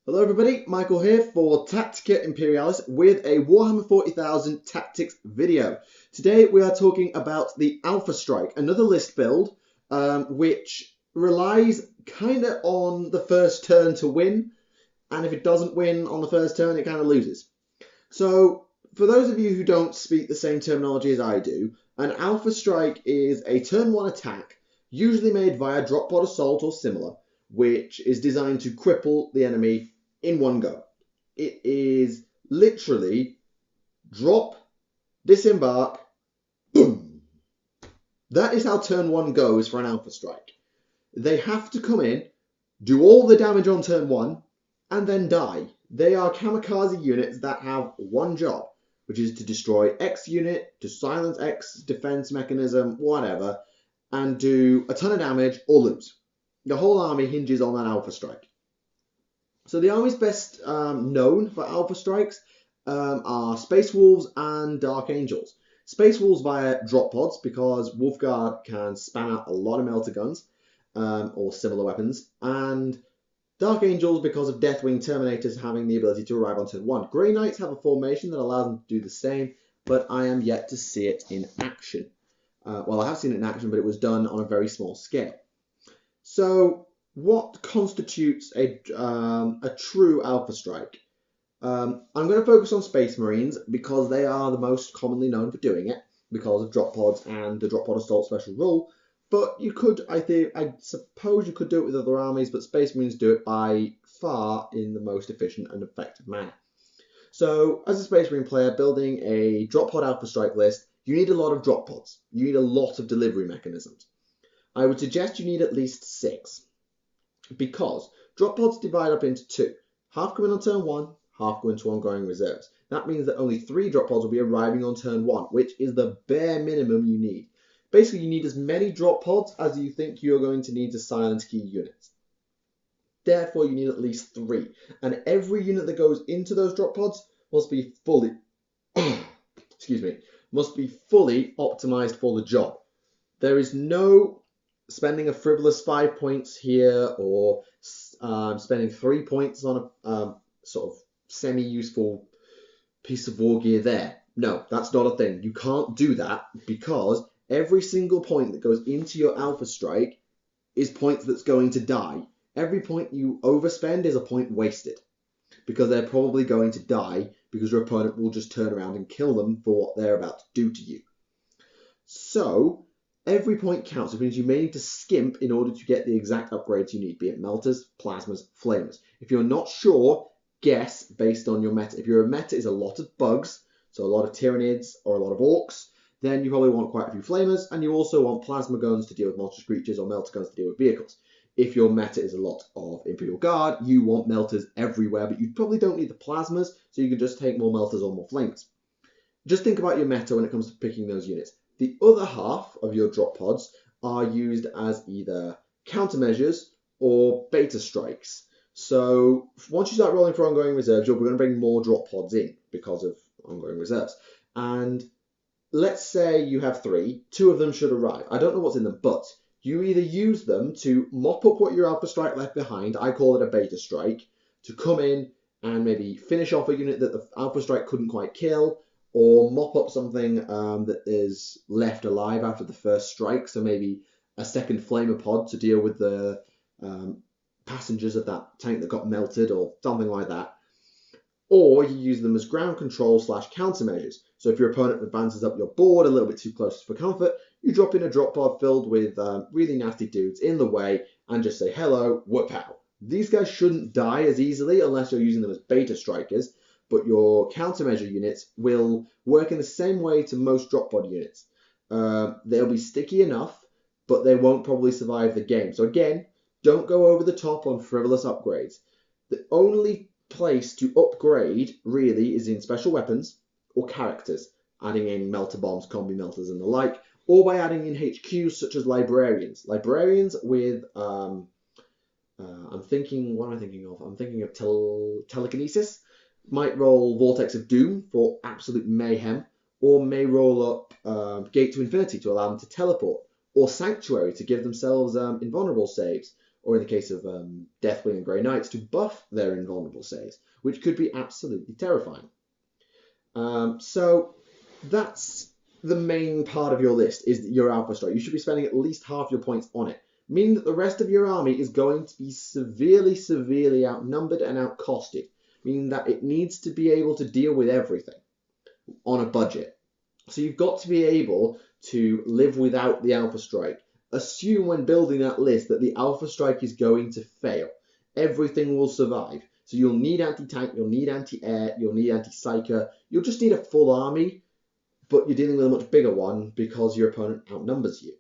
Hello everybody, Michael here for Tactica Imperialis with a Warhammer 40,000 Tactics video. Today we are talking about the Alpha Strike, another list build which relies kind of on the first turn to win, and if it doesn't win on the first turn it kind of loses. So for those of you who don't speak the same terminology as I do, an Alpha Strike is a turn 1 attack, usually made via drop pod assault or similar, which is designed to cripple the enemy in one go. It is literally drop, disembark, boom. That is how turn 1 goes for an Alpha Strike. They have to come in, do all the damage on turn 1, and then die. They are kamikaze units that have one job, which is to destroy X unit, to silence X defense mechanism, whatever, and do a ton of damage or lose. The whole army hinges on that Alpha Strike. So the army's best known for Alpha Strikes are Space Wolves and Dark Angels. Space Wolves via drop pods, because Wolfguard can spam out a lot of melter guns or similar weapons, and Dark Angels because of Deathwing Terminators having the ability to arrive on turn 1. Grey Knights have a formation that allows them to do the same, but I am yet to see it in action. Well, I have seen it in action, but it was done on a very small scale. So what constitutes a true Alpha Strike? I'm going to focus on Space Marines because they are the most commonly known for doing it because of drop pods and the drop pod assault special rule. But you could, I suppose you could do it with other armies, but Space Marines do it by far in the most efficient and effective manner. So as a Space Marine player building a drop pod Alpha Strike list, you need a lot of drop pods. You need a lot of delivery mechanisms. I would suggest you need at least 6. Because drop pods divide up into 2. Half come in on turn 1, half go into ongoing reserves. That means that only 3 drop pods will be arriving on turn 1, which is the bare minimum you need. Basically, you need as many drop pods as you think you're going to need to silence key units. Therefore, you need at least 3. And every unit that goes into those drop pods must be fully must be fully optimized for the job. There is no spending a frivolous 5 points here or spending 3 points on a sort of semi-useful piece of war gear there. No, that's not a thing. You can't do that because every single point that goes into your Alpha Strike is points that's going to die. Every point you overspend is a point wasted because they're probably going to die because your opponent will just turn around and kill them for what they're about to do to you. So every point counts, which means you may need to skimp in order to get the exact upgrades you need, be it melters, plasmas, flamers. If you're not sure, guess based on your meta. If your meta is a lot of bugs, so a lot of Tyranids or a lot of Orcs, then you probably want quite a few flamers, and you also want plasma guns to deal with monstrous creatures or melter guns to deal with vehicles. If your meta is a lot of Imperial Guard, you want melters everywhere, but you probably don't need the plasmas, so you can just take more melters or more flamers. Just think about your meta when it comes to picking those units. The other half of your drop pods are used as either countermeasures or beta strikes. So once you start rolling for ongoing reserves, you're going to bring more drop pods in because of ongoing reserves. And let's say you have 3, 2 of them should arrive. I don't know what's in them, but you either use them to mop up what your Alpha Strike left behind, I call it a beta strike, to come in and maybe finish off a unit that the Alpha Strike couldn't quite kill, or mop up something that is left alive after the first strike, so maybe a second flamer pod to deal with the passengers of that tank that got melted or something like that. Or you use them as ground control / countermeasures. So if your opponent advances up your board a little bit too close for comfort, you drop in a drop pod filled with really nasty dudes in the way and just say, hello, whoop-ow. These guys shouldn't die as easily unless you're using them as beta strikers, but your countermeasure units will work in the same way to most drop pod units. They'll be sticky enough, but they won't probably survive the game. So again, don't go over the top on frivolous upgrades. The only place to upgrade really is in special weapons or characters, adding in melter bombs, combi melters and the like, or by adding in HQs such as librarians. Librarians with what am I thinking of? I'm thinking of telekinesis. Might roll Vortex of Doom for absolute mayhem, or may roll up Gate to Infinity to allow them to teleport, or Sanctuary to give themselves invulnerable saves, or in the case of Deathwing and Grey Knights, to buff their invulnerable saves, which could be absolutely terrifying. So that's the main part of your list, is your Alpha Strike. You should be spending at least half your points on it, meaning that the rest of your army is going to be severely, severely outnumbered and outcosted, meaning that it needs to be able to deal with everything on a budget. So you've got to be able to live without the Alpha Strike. Assume when building that list that the Alpha Strike is going to fail. Everything will survive. So you'll need anti-tank, you'll need anti-air, you'll need anti-psyker. You'll just need a full army, but you're dealing with a much bigger one because your opponent outnumbers you.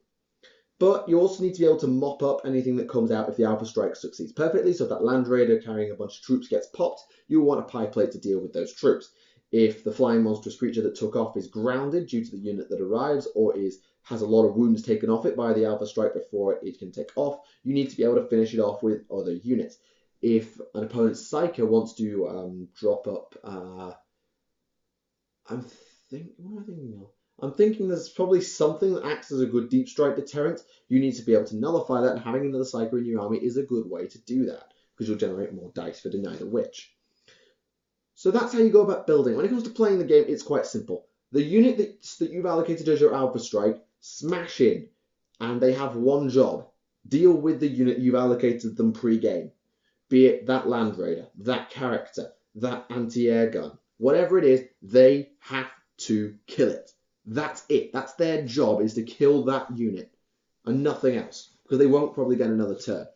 But you also need to be able to mop up anything that comes out if the Alpha Strike succeeds perfectly. So if that Land Raider carrying a bunch of troops gets popped, you'll want a pie plate to deal with those troops. If the flying monstrous creature that took off is grounded due to the unit that arrives, or has a lot of wounds taken off it by the Alpha Strike before it can take off, you need to be able to finish it off with other units. If an opponent's Psyker wants to drop up, I'm thinking there's probably something that acts as a good deep strike deterrent. You need to be able to nullify that, and having another Psyker in your army is a good way to do that, because you'll generate more dice for Deny the Witch. So that's how you go about building. When it comes to playing the game, it's quite simple. The unit that you've allocated as your Alpha Strike, smash in, and they have one job. Deal with the unit you've allocated them pre-game. Be it that Land Raider, that character, that anti-air gun. Whatever it is, they have to kill it. That's it. That's their job, is to kill that unit and nothing else, because they won't probably get another turn.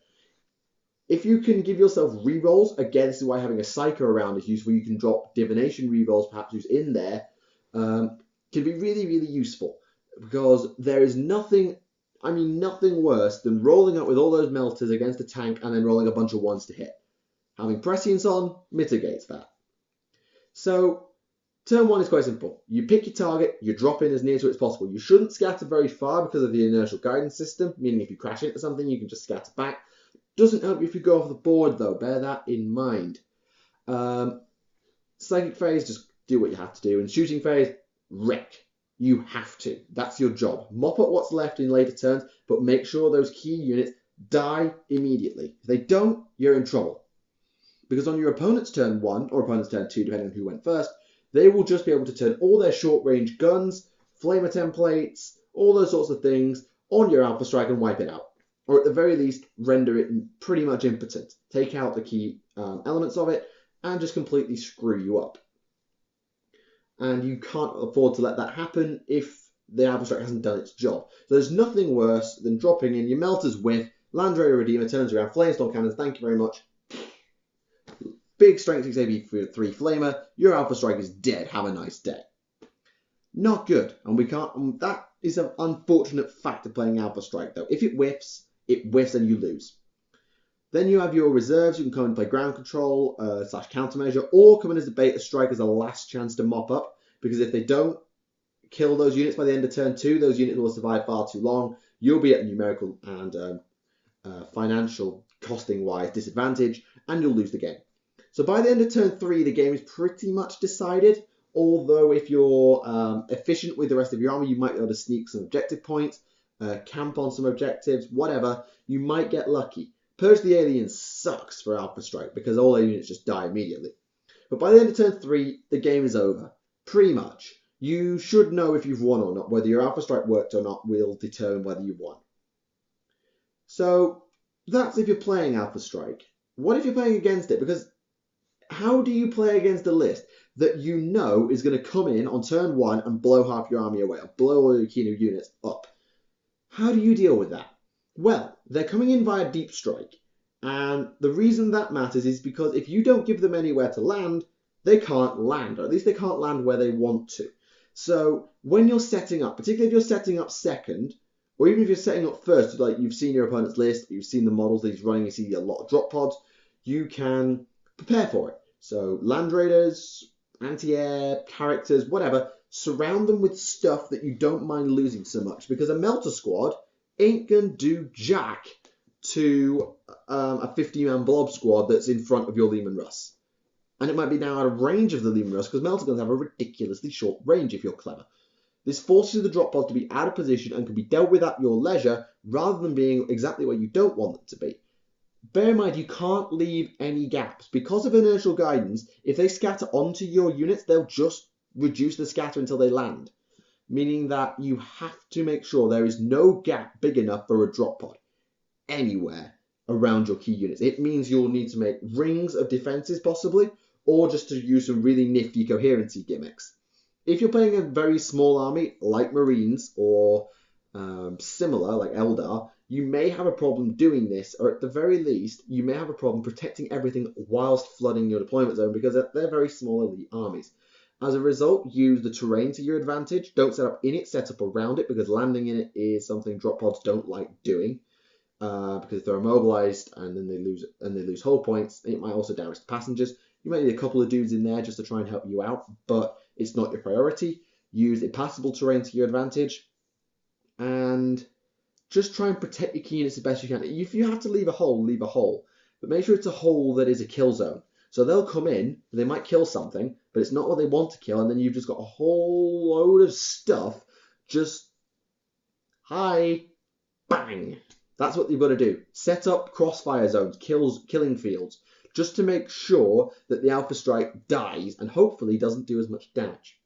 If you can give yourself rerolls, again, this is why having a Psyker around is useful. You can drop divination rerolls, perhaps who's in there, can be really, really useful, because there is nothing worse than rolling up with all those melters against a tank and then rolling a bunch of ones to hit. Having prescience on mitigates that. So turn one is quite simple. You pick your target, you drop in as near to it as possible. You shouldn't scatter very far because of the inertial guidance system, meaning if you crash into something, you can just scatter back. Doesn't help you if you go off the board, though. Bear that in mind. Psychic phase, just do what you have to do. And shooting phase, wreck. You have to. That's your job. Mop up what's left in later turns, but make sure those key units die immediately. If they don't, you're in trouble. Because on your opponent's turn 1, or opponent's turn 2, depending on who went first, they will just be able to turn all their short-range guns, flamer templates, all those sorts of things on your Alpha Strike and wipe it out. Or at the very least, render it pretty much impotent. Take out the key elements of it and just completely screw you up. And you can't afford to let that happen if the Alpha Strike hasn't done its job. So there's nothing worse than dropping in your Melter's Whiff, Land Raider Redeemer turns around, Flamestorm Cannons, thank you very much. Big Strength 6 AB 3 Flamer, your Alpha Strike is dead, have a nice day. Not good, and we can't, that is an unfortunate fact of playing Alpha Strike though. If it whiffs and you lose. Then you have your reserves. You can come and play ground control / countermeasure, or come in as a beta strike as a last chance to mop up, because if they don't kill those units by the end of turn 2, those units will survive far too long. You'll be at a numerical and financial costing wise disadvantage, and you'll lose the game. So by the end of turn 3, the game is pretty much decided, although if you're efficient with the rest of your army, you might be able to sneak some objective points, camp on some objectives, whatever. You might get lucky. Purge the Aliens sucks for Alpha Strike because all their units just die immediately. But by the end of turn 3, the game is over. Pretty much. You should know if you've won or not. Whether your Alpha Strike worked or not will determine whether you won. So that's if you're playing Alpha Strike. What if you're playing against it? Because how do you play against a list that you know is going to come in on turn 1 and blow half your army away, or blow all your key new units up? How do you deal with that? Well, they're coming in via deep strike, and the reason that matters is because if you don't give them anywhere to land, they can't land, or at least they can't land where they want to. So when you're setting up, particularly if you're setting up second, or even if you're setting up first, like you've seen your opponent's list, you've seen the models that he's running, you see a lot of drop pods, you can prepare for it. So Land Raiders, anti-air, characters, whatever, surround them with stuff that you don't mind losing so much, because a Melter Squad ain't gonna do jack to a 50-man blob squad that's in front of your Lehman Russ. And it might be now out of range of the Lehman Russ, because Melter Guns have a ridiculously short range if you're clever. This forces the drop pods to be out of position and can be dealt with at your leisure, rather than being exactly where you don't want them to be. bear in mind you can't leave any gaps. Because of inertial guidance, if they scatter onto your units, they'll just reduce the scatter until they land. Meaning that you have to make sure there is no gap big enough for a drop pod anywhere around your key units. It means you'll need to make rings of defenses possibly, or just to use some really nifty coherency gimmicks. If you're playing a very small army like Marines or similar like Eldar, you may have a problem doing this, or at the very least, you may have a problem protecting everything whilst flooding your deployment zone because they're very small elite armies. As a result, use the terrain to your advantage. Don't set up in it, set up around it, because landing in it is something drop pods don't like doing. Because if they're immobilized and then they lose hull points, it might also damage the passengers. You might need a couple of dudes in there just to try and help you out, but it's not your priority. Use impassable terrain to your advantage, and just try and protect your key units as best you can. If you have to leave a hole, but make sure it's a hole that is a kill zone. So they'll come in, they might kill something, but it's not what they want to kill, and then you've just got a whole load of stuff just, hi, bang. That's what you've got to do. Set up crossfire zones, killing fields, just to make sure that the Alpha Strike dies and hopefully doesn't do as much damage.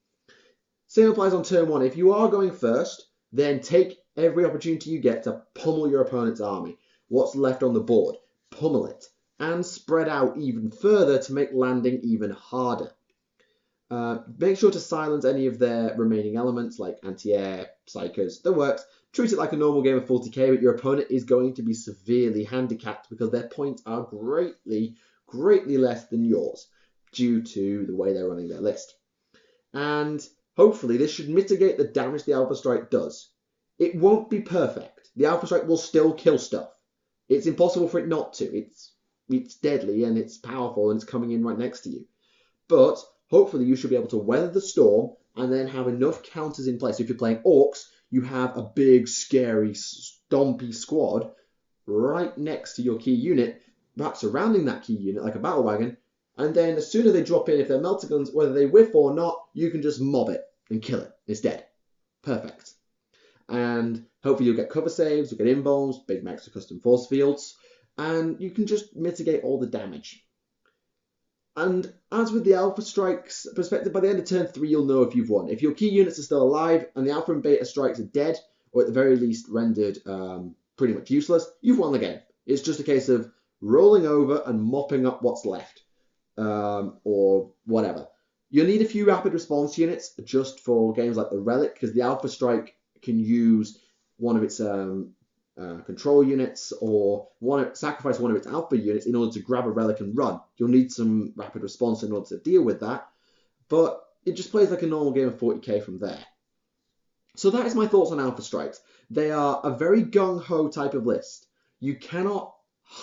Same applies on turn 1. If you are going first, then take every opportunity you get to pummel your opponent's army. What's left on the board, pummel it, and spread out even further to make landing even harder. Make sure to silence any of their remaining elements like anti-air, psychers, the works. Treat it like a normal game of 40k, but your opponent is going to be severely handicapped because their points are greatly less than yours due to the way they're running their list. And hopefully this should mitigate the damage the Alpha Strike does. It won't be perfect. The Alpha Strike will still kill stuff. It's impossible for it not to. It's deadly and it's powerful and it's coming in right next to you. But hopefully you should be able to weather the storm and then have enough counters in place. If you're playing Orcs, you have a big, scary, stompy squad right next to your key unit, perhaps surrounding that key unit like a battle wagon, and then as soon as they drop in, if they're melter guns, whether they whiff or not, you can just mob it and kill it. It's dead. Perfect. And hopefully you'll get cover saves, you'll get invulns, big max to custom force fields, and you can just mitigate all the damage. And as with the Alpha Strikes perspective, by the end of turn 3, you'll know if you've won. If your key units are still alive and the Alpha and Beta Strikes are dead, or at the very least rendered pretty much useless, you've won the game. It's just a case of rolling over and mopping up what's left, or whatever. You'll need a few rapid response units just for games like the Relic, because the Alpha Strike can use one of its control units or sacrifice one of its alpha units in order to grab a relic and run. You'll need some rapid response in order to deal with that, but it just plays like a normal game of 40k from there. So that is my thoughts on Alpha Strikes. They are a very gung-ho type of list. You cannot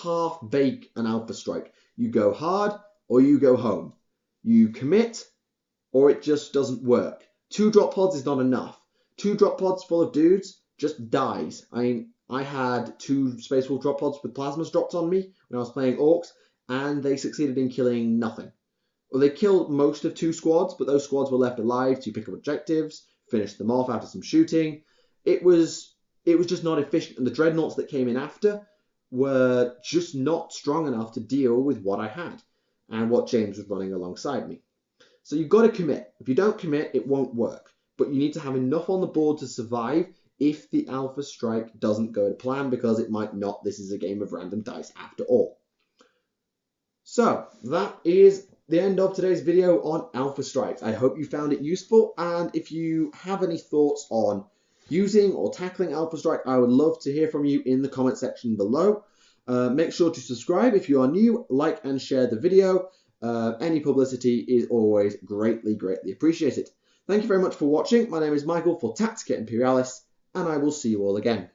half-bake an Alpha Strike. You go hard or you go home. You commit or it just doesn't work. 2 drop pods is not enough. 2 drop pods full of dudes just dies. I had 2 Space Wolf drop pods with plasmas dropped on me when I was playing Orcs, and they succeeded in killing nothing. Well, they killed most of 2 squads, but those squads were left alive to pick up objectives, finish them off after some shooting. It was just not efficient, and the dreadnoughts that came in after were just not strong enough to deal with what I had and what James was running alongside me. So you've got to commit. If you don't commit, it won't work. But you need to have enough on the board to survive if the Alpha Strike doesn't go to plan, because it might not. This is a game of random dice after all. So that is the end of today's video on Alpha Strikes. I hope you found it useful, and if you have any thoughts on using or tackling Alpha Strike, I would love to hear from you in the comment section below. Make sure to subscribe if you are new, like and share the video. Any publicity is always greatly appreciated. Thank you very much for watching. My name is Michael for Tactica Imperialis, and I will see you all again.